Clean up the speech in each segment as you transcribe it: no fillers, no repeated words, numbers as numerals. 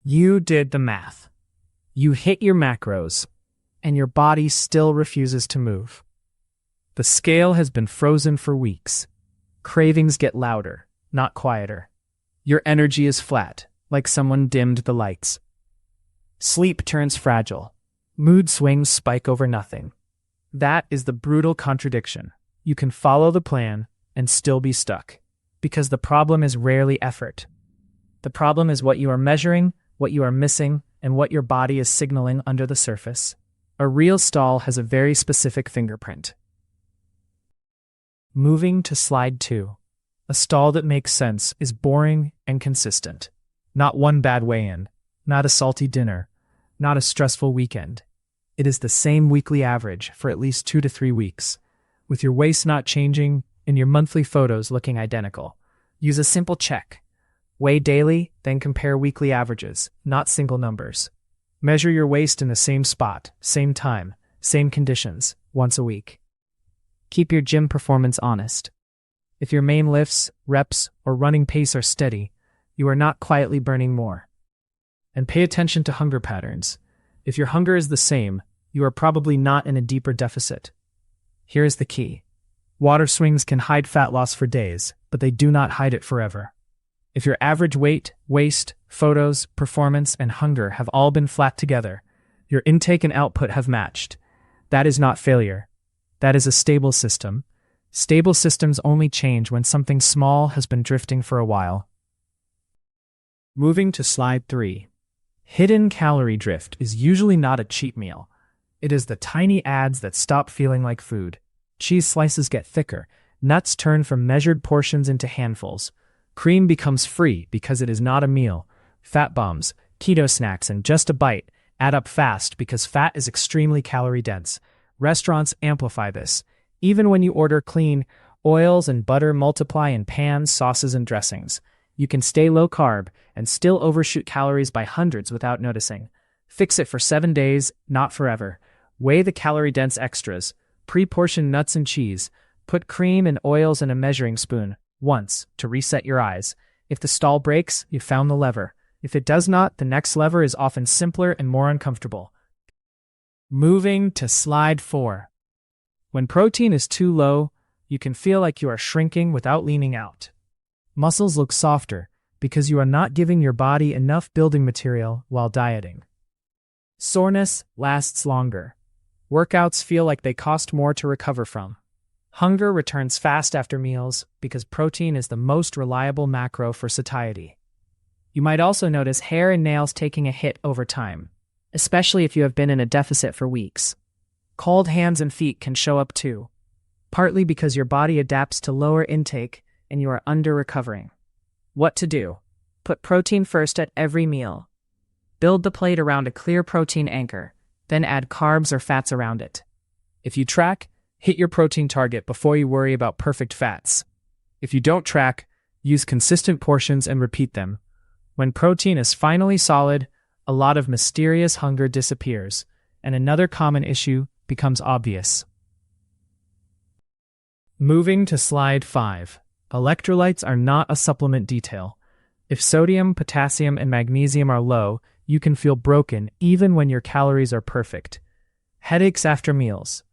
You did the math. You hit your macros, and your body still refuses to move. The scale has been frozen for weeks. Cravings get louder, not quieter. Your energy is flat, like someone dimmed the lights. Sleep turns fragile. Mood swings spike over nothing. That is the brutal contradiction. You can follow the plan and still be stuck, because the problem is rarely effort. The problem is what you are measuring, what you are missing, and what your body is signaling under the surface. A real stall has a very specific fingerprint. Moving to slide 2. A stall that makes sense is boring and consistent. Not one bad weigh-in, not a salty dinner, not a stressful weekend. It is the same weekly average for at least 2 to 3 weeks, with your waist not changing and your monthly photos looking identical. Use a simple check. Weigh daily, then compare weekly averages, not single numbers. Measure your waist in the same spot, same time, same conditions, once a week. Keep your gym performance honest. If your main lifts, reps, or running pace are steady, you are not quietly burning more. And pay attention to hunger patterns. If your hunger is the same, you are probably not in a deeper deficit. Here is the key. Water swings can hide fat loss for days, but they do not hide it forever. If your average weight, waist, photos, performance, and hunger have all been flat together, your intake and output have matched. That is not failure. That is a stable system. Stable systems only change when something small has been drifting for a while. Moving to slide 3. Hidden calorie drift is usually not a cheat meal. It is the tiny ads that stop feeling like food. Cheese slices get thicker. Nuts turn from measured portions into handfuls. Cream becomes free because it is not a meal. Fat bombs, keto snacks, and just a bite add up fast because fat is extremely calorie dense. Restaurants amplify this. Even when you order clean, oils and butter multiply in pans, sauces, and dressings. You can stay low carb and still overshoot calories by hundreds without noticing. Fix it for 7 days, not forever. Weigh the calorie-dense extras. Pre-portion nuts and cheese. Put cream and oils in a measuring spoon, once, to reset your eyes. If the stall breaks, you found the lever. If it does not, the next lever is often simpler and more uncomfortable. Moving to slide 4. When protein is too low, you can feel like you are shrinking without leaning out. Muscles look softer because you are not giving your body enough building material while dieting. Soreness lasts longer. Workouts feel like they cost more to recover from. Hunger returns fast after meals because protein is the most reliable macro for satiety. You might also notice hair and nails taking a hit over time, especially if you have been in a deficit for weeks. Cold hands and feet can show up too, partly because your body adapts to lower intake and you are under-recovering. What to do? Put protein first at every meal. Build the plate around a clear protein anchor, then add carbs or fats around it. If you track, hit your protein target before you worry about perfect fats. If you don't track, use consistent portions and repeat them. When protein is finally solid, a lot of mysterious hunger disappears, and another common issue becomes obvious. Moving to slide 5. Electrolytes are not a supplement detail. If sodium, potassium, and magnesium are low, you can feel broken even when your calories are perfect. Headaches after meals.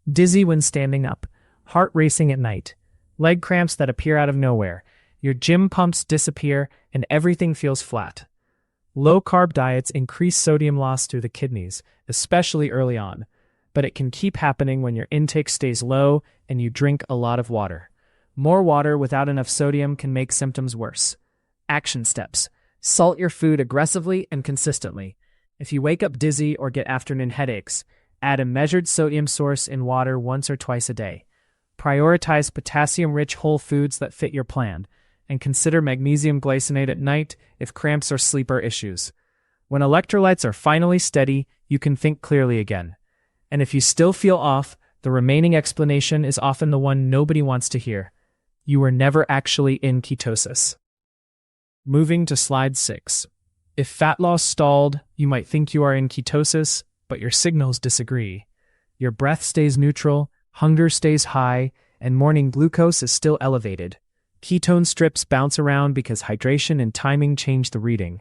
Dizzy when standing up. Heart racing at night. Leg cramps that appear out of nowhere. Your gym pumps disappear and everything feels flat. Low-carb diets increase sodium loss through the kidneys, especially early on, but it can keep happening when your intake stays low and you drink a lot of water. More water without enough sodium can make symptoms worse. Action steps. Salt your food aggressively and consistently. If you wake up dizzy or get afternoon headaches, add a measured sodium source in water once or twice a day. Prioritize potassium-rich whole foods that fit your plan, and consider magnesium glycinate at night if cramps or sleeper issues. When electrolytes are finally steady, you can think clearly again. And if you still feel off, the remaining explanation is often the one nobody wants to hear. You were never actually in ketosis. Moving to slide 6. If fat loss stalled, you might think you are in ketosis, but your signals disagree. Your breath stays neutral, hunger stays high, and morning glucose is still elevated. Ketone strips bounce around because hydration and timing change the reading.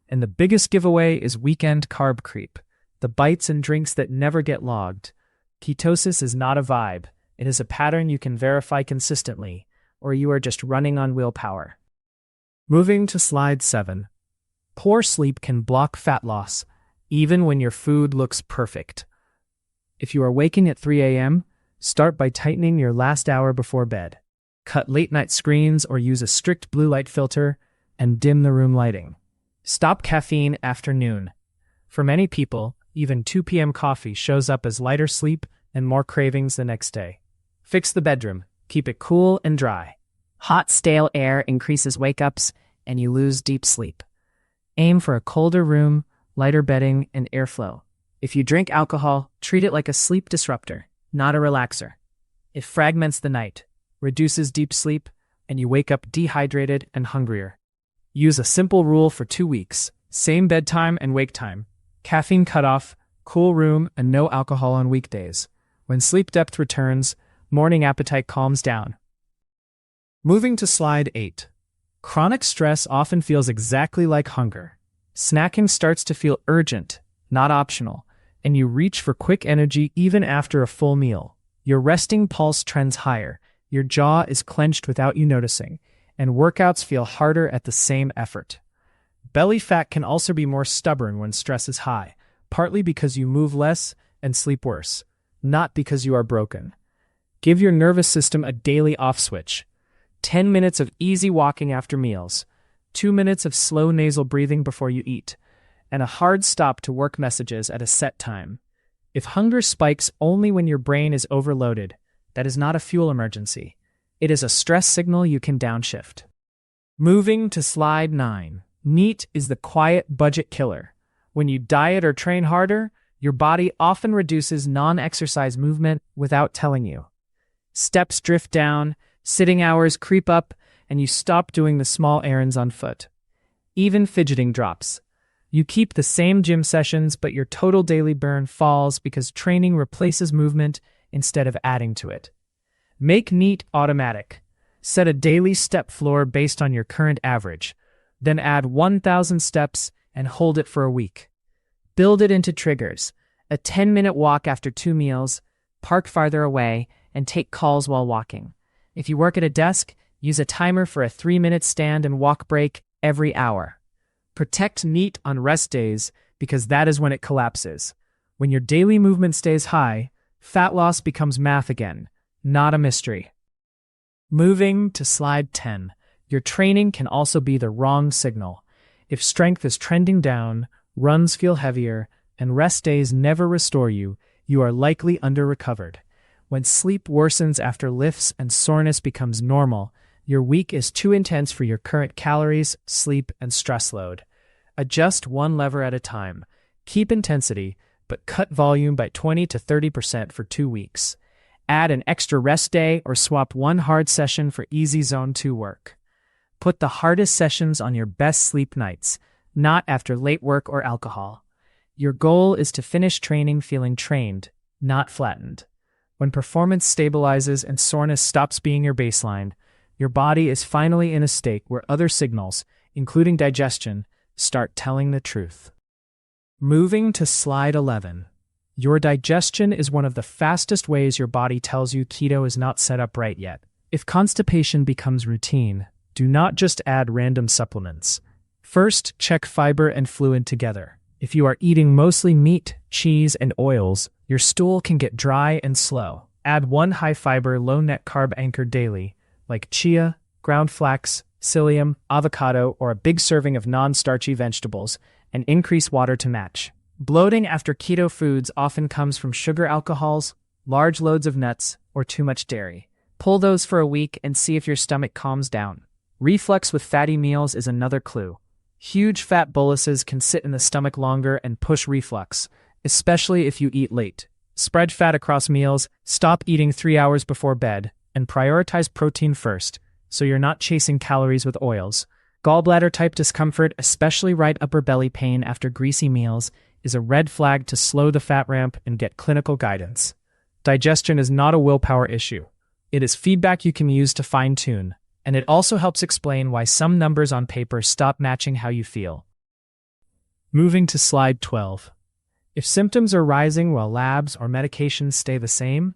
And the biggest giveaway is weekend carb creep, the bites and drinks that never get logged. Ketosis is not a vibe. It is a pattern you can verify consistently, or you are just running on willpower. Moving to slide 7. Poor sleep can block fat loss, even when your food looks perfect. If you are waking at 3 a.m., start by tightening your last hour before bed. Cut late-night screens or use a strict blue light filter, and dim the room lighting. Stop caffeine after noon. For many people, even 2 p.m. coffee shows up as lighter sleep and more cravings the next day. Fix the bedroom. Keep it cool and dry. Hot, stale air increases wake-ups, and you lose deep sleep. Aim for a colder room, lighter bedding, and airflow. If you drink alcohol, treat it like a sleep disruptor, not a relaxer. It fragments the night, reduces deep sleep, and you wake up dehydrated and hungrier. Use a simple rule for 2 weeks. Same bedtime and wake time. Caffeine cutoff, cool room, and no alcohol on weekdays. When sleep depth returns, morning appetite calms down. Moving to slide 8. Chronic stress often feels exactly like hunger. Snacking starts to feel urgent, not optional, and you reach for quick energy even after a full meal. Your resting pulse trends higher, your jaw is clenched without you noticing, and workouts feel harder at the same effort. Belly fat can also be more stubborn when stress is high, partly because you move less and sleep worse, not because you are broken. Give your nervous system a daily off switch. 10 minutes of easy walking after meals, 2 minutes of slow nasal breathing before you eat, and a hard stop to work messages at a set time. If hunger spikes only when your brain is overloaded, that is not a fuel emergency. It is a stress signal you can downshift. Moving to slide 9. NEAT is the quiet budget killer. When you diet or train harder, your body often reduces non-exercise movement without telling you. Steps drift down, sitting hours creep up, and you stop doing the small errands on foot. Even fidgeting drops. You keep the same gym sessions, but your total daily burn falls because training replaces movement instead of adding to it. Make NEAT automatic. Set a daily step floor based on your current average. Then add 1,000 steps and hold it for a week. Build it into triggers. A 10-minute walk after 2 meals, park farther away, and take calls while walking. If you work at a desk, use a timer for a 3-minute stand and walk break every hour. Protect NEAT on rest days because that is when it collapses. When your daily movement stays high, fat loss becomes math again, not a mystery. Moving to slide 10. Your training can also be the wrong signal. If strength is trending down, runs feel heavier, and rest days never restore you, you are likely under-recovered. When sleep worsens after lifts and soreness becomes normal, your week is too intense for your current calories, sleep, and stress load. Adjust one lever at a time. Keep intensity, but cut volume by 20 to 30% for 2 weeks. Add an extra rest day or swap one hard session for easy zone 2 work. Put the hardest sessions on your best sleep nights, not after late work or alcohol. Your goal is to finish training feeling trained, not flattened. When performance stabilizes and soreness stops being your baseline, your body is finally in a state where other signals, including digestion, start telling the truth. Moving to slide 11. Your digestion is one of the fastest ways your body tells you keto is not set up right yet. If constipation becomes routine, do not just add random supplements. First, check fiber and fluid together. If you are eating mostly meat, cheese, and oils, your stool can get dry and slow. Add one high-fiber, low-net carb anchor daily, like chia, ground flax, psyllium, avocado, or a big serving of non-starchy vegetables, and increase water to match. Bloating after keto foods often comes from sugar alcohols, large loads of nuts, or too much dairy. Pull those for a week and see if your stomach calms down. Reflux with fatty meals is another clue. Huge fat boluses can sit in the stomach longer and push reflux, especially if you eat late. Spread fat across meals, stop eating 3 hours before bed, and prioritize protein first, so you're not chasing calories with oils. Gallbladder-type discomfort, especially right upper belly pain after greasy meals, is a red flag to slow the fat ramp and get clinical guidance. Digestion is not a willpower issue. It is feedback you can use to fine-tune, and it also helps explain why some numbers on paper stop matching how you feel. Moving to slide 12. If symptoms are rising while labs or medications stay the same,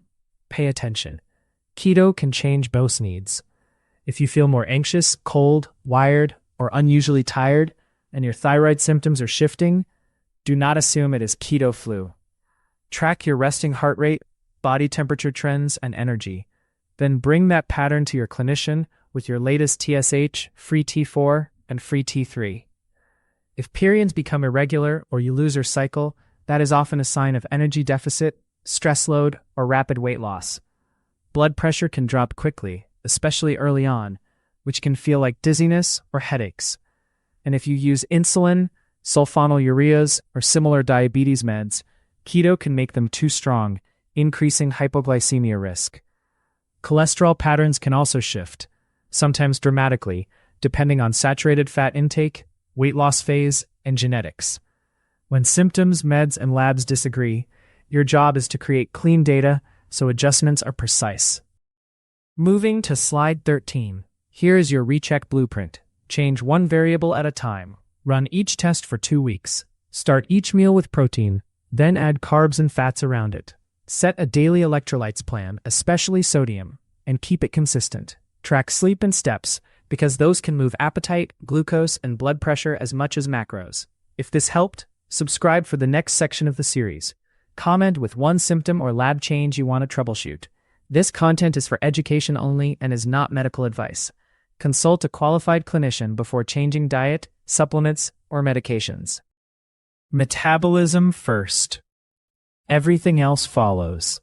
pay attention. Keto can change both needs. If you feel more anxious, cold, wired, or unusually tired, and your thyroid symptoms are shifting, do not assume it is keto flu. Track your resting heart rate, body temperature trends, and energy. Then bring that pattern to your clinician with your latest TSH, free T4, and free T3. If periods become irregular or you lose your cycle, that is often a sign of energy deficit, stress load, or rapid weight loss. Blood pressure can drop quickly, especially early on, which can feel like dizziness or headaches. And if you use insulin, sulfonylureas, or similar diabetes meds, keto can make them too strong, increasing hypoglycemia risk. Cholesterol patterns can also shift, sometimes dramatically, depending on saturated fat intake, weight loss phase, and genetics. When symptoms, meds, and labs disagree, your job is to create clean data so adjustments are precise. Moving to slide 13. Here is your recheck blueprint. Change one variable at a time. Run each test for 2 weeks. Start each meal with protein, then add carbs and fats around it. Set a daily electrolytes plan, especially sodium, and keep it consistent. Track sleep and steps, because those can move appetite, glucose, and blood pressure as much as macros. If this helped, subscribe for the next section of the series. Comment with one symptom or lab change you want to troubleshoot. This content is for education only and is not medical advice. Consult a qualified clinician before changing diet, supplements, or medications. Metabolism first. Everything else follows.